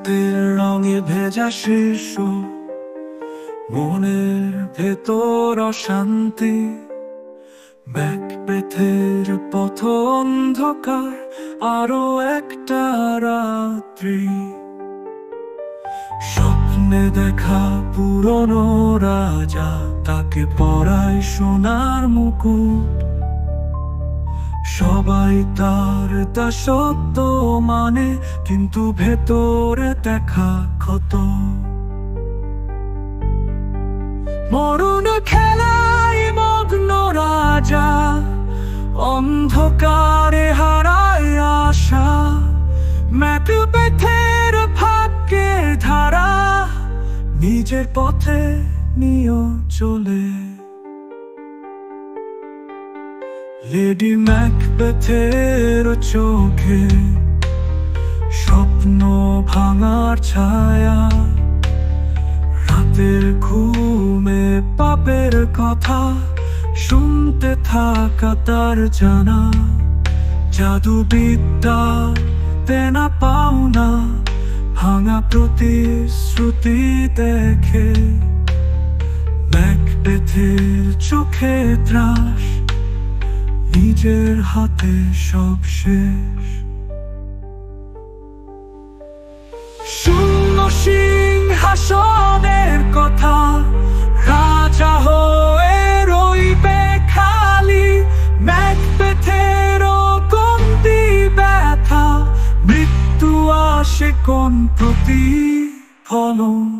রক্তের রঙে ভেজা শিশু, মনের ভেতর অশান্তি। ম্যাকবেথের পথ অন্ধকার, আরো একটা রাত্রি। স্বপ্নে দেখা পুরনো রাজা, তাকে পরায় সোনার মুকুট। সবাই তার দাসত্ব মানে, কিন্তু ভেতরে দেখা ক্ষত। মরণ খেলায় মগ্ন রাজা, অন্ধকারে হারায় আশা। ম্যাকবেথের ভাগ্যের ধারা, নিজের পথে নিয়ে চলে। লেডি ম্যাকবেথের চোখে স্বপ্ন ভাঙার ছায়া। রাতের ঘুমে পাপের কথা শুনতে থাকা তার জানা। জাদুবিদ্যা দেনা পাওনা, ভাঙা প্রতিশ্রুতি দেখে। ম্যাকবেথের চোখে ত্রাস, নিজের হাতে সব শেষ। শূন্য সিংহাসনের কথা, রাজা হয়ে রইবে খালি। ম্যাকবেথের গন্ডি ব্যথা, মৃত্যু আসে কোন প্রতিফলন।